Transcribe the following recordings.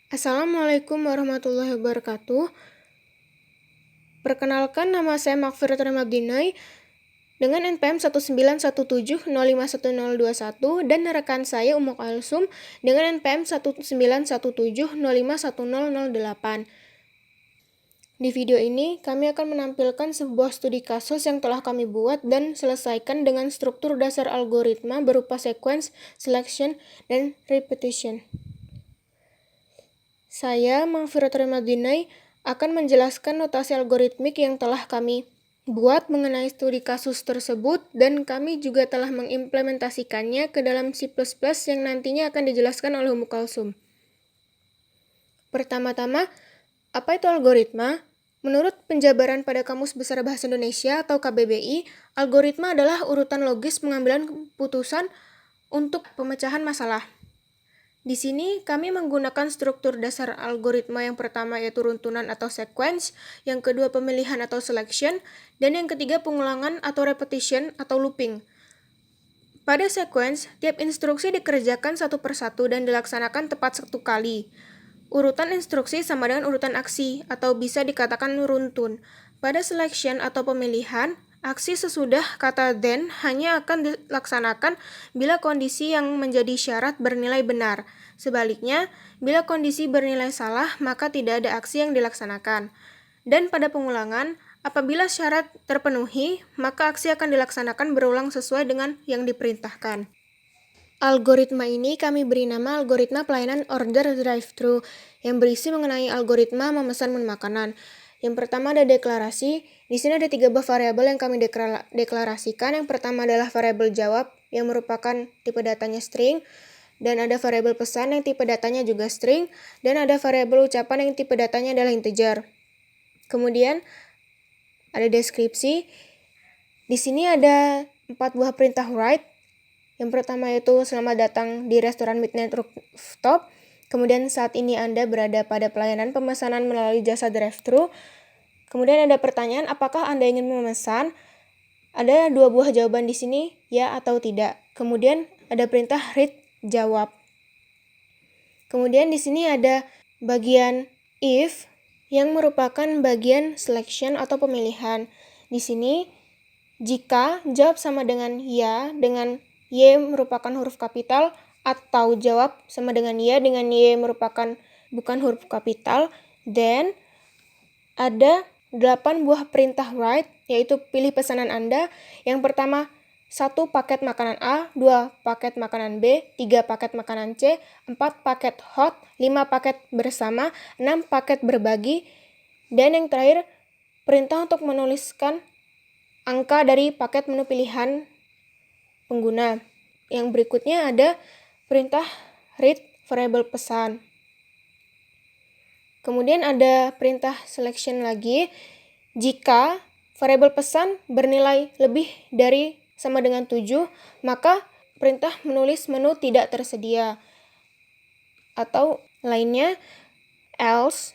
Assalamualaikum warahmatullahi wabarakatuh. Perkenalkan, nama saya Makfirat Ramadinai dengan NPM 1917051021 dan rekan saya Ummu Kalsum dengan NPM 1917051008. Di video ini, kami akan menampilkan sebuah studi kasus yang telah kami buat dan selesaikan dengan struktur dasar algoritma berupa sequence, selection, dan repetition. Saya, Makfirat Ramadinai, akan menjelaskan notasi algoritmik yang telah kami buat mengenai studi kasus tersebut, dan kami juga telah mengimplementasikannya ke dalam C++ yang nantinya akan dijelaskan oleh Ummu Kalsum. Pertama-tama, apa itu algoritma? Menurut penjabaran pada Kamus Besar Bahasa Indonesia atau KBBI, algoritma adalah urutan logis pengambilan keputusan untuk pemecahan masalah. Di sini kami menggunakan struktur dasar algoritma yang pertama yaitu runtunan atau sequence, yang kedua pemilihan atau selection, dan yang ketiga pengulangan atau repetition atau looping. Pada sequence, tiap instruksi dikerjakan satu persatu dan dilaksanakan tepat satu kali. Urutan instruksi sama dengan urutan aksi atau bisa dikatakan runtun. Pada selection atau pemilihan, aksi sesudah kata then hanya akan dilaksanakan bila kondisi yang menjadi syarat bernilai benar. Sebaliknya, bila kondisi bernilai salah, maka tidak ada aksi yang dilaksanakan. Dan pada pengulangan, apabila syarat terpenuhi, maka aksi akan dilaksanakan berulang sesuai dengan yang diperintahkan. Algoritma ini kami beri nama algoritma pelayanan order drive-thru yang berisi mengenai algoritma memesan makanan. Yang pertama ada deklarasi. Di sini ada 3 buah variabel yang kami deklarasikan. Yang pertama adalah variabel jawab yang merupakan tipe datanya string, dan ada variabel pesan yang tipe datanya juga string, dan ada variabel ucapan yang tipe datanya adalah integer. Kemudian ada deskripsi. Di sini ada 4 buah perintah write. Yang pertama yaitu selamat datang di restoran Midnight Rooftop. Kemudian saat ini Anda berada pada pelayanan pemesanan melalui jasa drive-thru. Kemudian ada pertanyaan, apakah Anda ingin memesan? Ada 2 buah jawaban di sini, ya atau tidak. Kemudian ada perintah read, jawab. Kemudian di sini ada bagian if yang merupakan bagian selection atau pemilihan. Di sini jika jawab sama dengan ya dengan y merupakan huruf kapital, atau jawab sama dengan y merupakan bukan huruf kapital, then ada 8 buah perintah write, yaitu pilih pesanan Anda. Yang pertama, 1 paket makanan A, 2 paket makanan B, 3 paket makanan C, 4 paket hot, 5 paket bersama, 6 paket berbagi, dan yang terakhir, perintah untuk menuliskan angka dari paket menu pilihan pengguna. Yang berikutnya ada perintah read variabel pesan. Kemudian ada perintah selection lagi. Jika variabel pesan bernilai lebih dari sama dengan 7, maka perintah menulis menu tidak tersedia. Atau lainnya, else.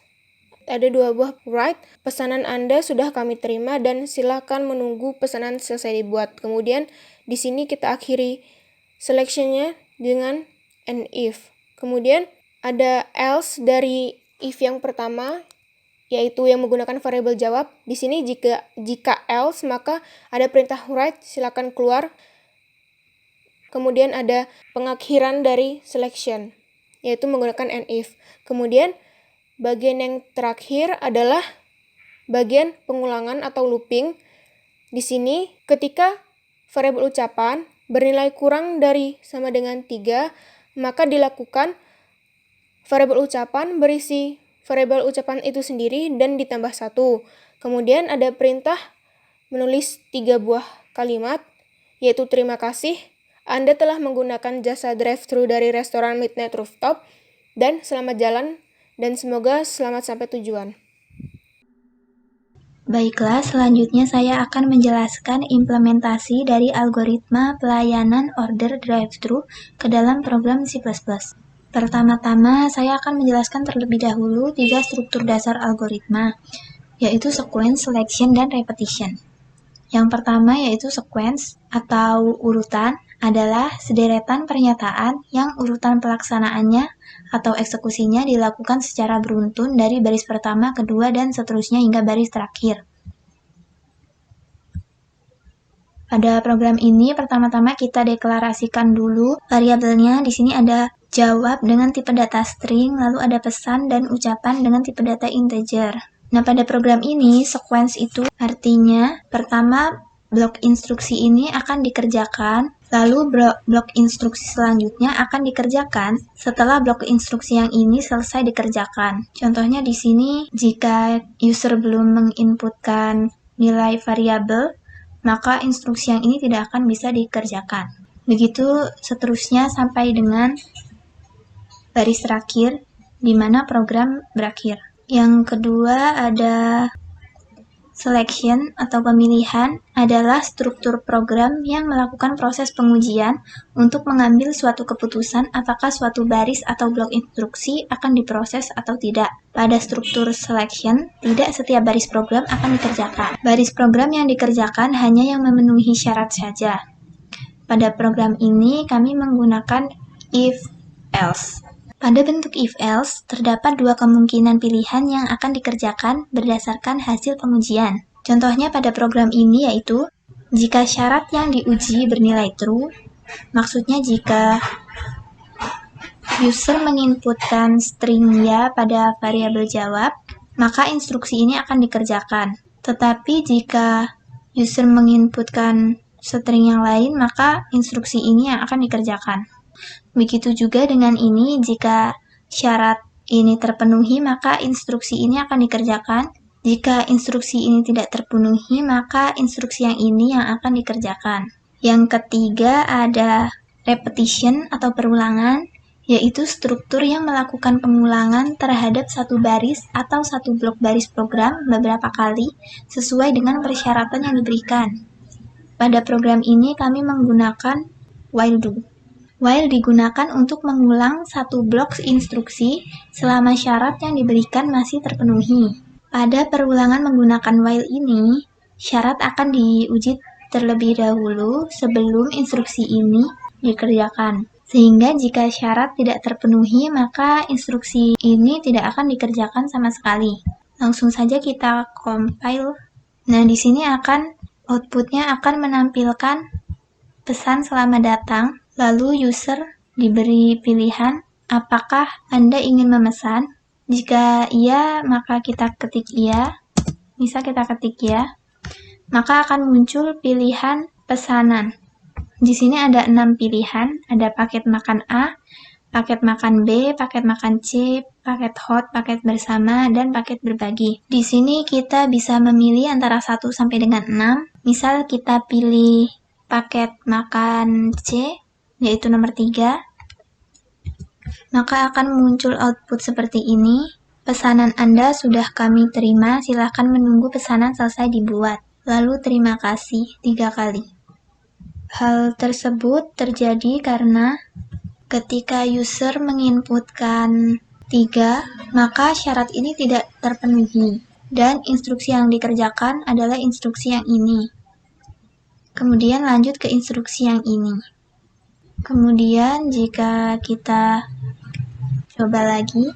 Ada 2 buah write, pesanan Anda sudah kami terima dan silakan menunggu pesanan selesai dibuat. Kemudian di sini kita akhiri selection-nya dengan and if. Kemudian ada else dari if yang pertama, yaitu yang menggunakan variabel jawab. Di sini jika else, maka ada perintah write, silakan keluar. Kemudian ada pengakhiran dari selection, yaitu menggunakan and if. Kemudian bagian yang terakhir adalah bagian pengulangan atau looping. Di sini ketika variabel ucapan bernilai kurang dari sama dengan 3, maka dilakukan variabel ucapan berisi variabel ucapan itu sendiri dan ditambah 1. Kemudian ada perintah menulis 3 buah kalimat, yaitu terima kasih, Anda telah menggunakan jasa drive-thru dari restoran Midnight Rooftop, dan selamat jalan, dan semoga selamat sampai tujuan. Baiklah, selanjutnya saya akan menjelaskan implementasi dari algoritma pelayanan order drive-thru ke dalam program C++. Pertama-tama, saya akan menjelaskan terlebih dahulu 3 struktur dasar algoritma, yaitu sequence, selection, dan repetition. Yang pertama yaitu sequence atau urutan, adalah sederetan pernyataan yang urutan pelaksanaannya atau eksekusinya dilakukan secara beruntun dari baris pertama, kedua, dan seterusnya hingga baris terakhir. Pada program ini, pertama-tama kita deklarasikan dulu variabelnya. Di sini ada jawab dengan tipe data string, lalu ada pesan dan ucapan dengan tipe data integer. Nah, pada program ini, sequence itu artinya pertama blok instruksi ini akan dikerjakan, lalu blok instruksi selanjutnya akan dikerjakan setelah blok instruksi yang ini selesai dikerjakan. Contohnya di sini, jika user belum menginputkan nilai variabel, maka instruksi yang ini tidak akan bisa dikerjakan. Begitu seterusnya sampai dengan baris terakhir, di mana program berakhir. Yang kedua ada selection atau pemilihan adalah struktur program yang melakukan proses pengujian untuk mengambil suatu keputusan apakah suatu baris atau blok instruksi akan diproses atau tidak. Pada struktur selection, tidak setiap baris program akan dikerjakan. Baris program yang dikerjakan hanya yang memenuhi syarat saja. Pada program ini kami menggunakan if-else. Pada bentuk if-else, terdapat dua kemungkinan pilihan yang akan dikerjakan berdasarkan hasil pengujian. Contohnya pada program ini yaitu, jika syarat yang diuji bernilai true, maksudnya jika user menginputkan string ya pada variabel jawab, maka instruksi ini akan dikerjakan. Tetapi jika user menginputkan string yang lain, maka instruksi ini yang akan dikerjakan. Begitu juga dengan ini, jika syarat ini terpenuhi, maka instruksi ini akan dikerjakan. Jika instruksi ini tidak terpenuhi, maka instruksi yang ini yang akan dikerjakan. Yang ketiga ada repetition atau perulangan, yaitu struktur yang melakukan pengulangan terhadap satu baris atau satu blok baris program beberapa kali sesuai dengan persyaratan yang diberikan. Pada program ini kami menggunakan while do. While digunakan untuk mengulang satu blok instruksi selama syarat yang diberikan masih terpenuhi. Pada perulangan menggunakan while ini, syarat akan diuji terlebih dahulu sebelum instruksi ini dikerjakan. Sehingga jika syarat tidak terpenuhi, maka instruksi ini tidak akan dikerjakan sama sekali. Langsung saja kita compile. Nah, di sini outputnya akan menampilkan pesan selamat datang. Lalu user diberi pilihan apakah Anda ingin memesan. Jika iya, maka kita ketik iya. Bisa kita ketik ya. Maka akan muncul pilihan pesanan. Di sini ada 6 pilihan. Ada paket makan A, paket makan B, paket makan C, paket hot, paket bersama, dan paket berbagi. Di sini kita bisa memilih antara 1 sampai dengan 6. Misal kita pilih paket makan C, yaitu nomor 3, maka akan muncul output seperti ini. Pesanan Anda sudah kami terima, silahkan menunggu pesanan selesai dibuat. Lalu terima kasih 3 kali. Hal tersebut terjadi karena ketika user menginputkan 3, maka syarat ini tidak terpenuhi. Dan instruksi yang dikerjakan adalah instruksi yang ini. Kemudian lanjut ke instruksi yang ini. Kemudian jika kita coba lagi,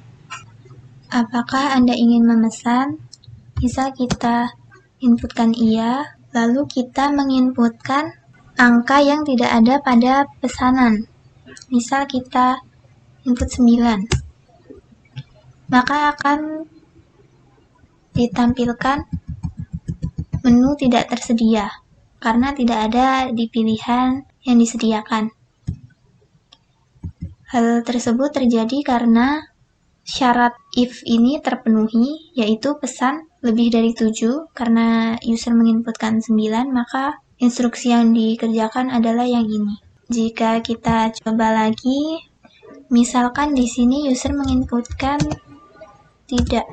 apakah Anda ingin memesan? Bisa kita inputkan iya, lalu kita menginputkan angka yang tidak ada pada pesanan. Misal kita input 9. Maka akan ditampilkan menu tidak tersedia, karena tidak ada di pilihan yang disediakan. Hal tersebut terjadi karena syarat if ini terpenuhi, yaitu pesan lebih dari 7, karena user menginputkan 9, maka instruksi yang dikerjakan adalah yang ini. Jika kita coba lagi, misalkan di sini user menginputkan tidak,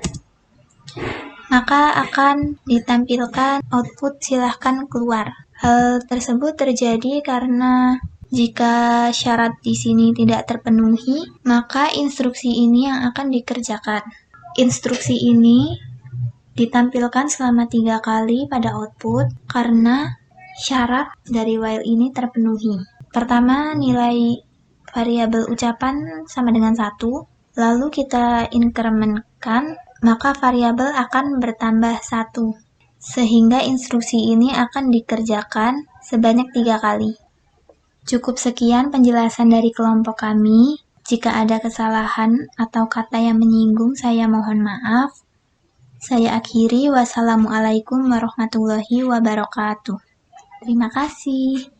maka akan ditampilkan output silahkan keluar. Hal tersebut terjadi karena jika syarat di sini tidak terpenuhi, maka instruksi ini yang akan dikerjakan. Instruksi ini ditampilkan selama 3 kali pada output karena syarat dari while ini terpenuhi. Pertama, nilai variabel ucapan sama dengan 1, lalu kita incrementkan, maka variabel akan bertambah 1. Sehingga instruksi ini akan dikerjakan sebanyak 3 kali. Cukup sekian penjelasan dari kelompok kami. Jika ada kesalahan atau kata yang menyinggung, saya mohon maaf. Saya akhiri, wassalamualaikum warahmatullahi wabarakatuh. Terima kasih.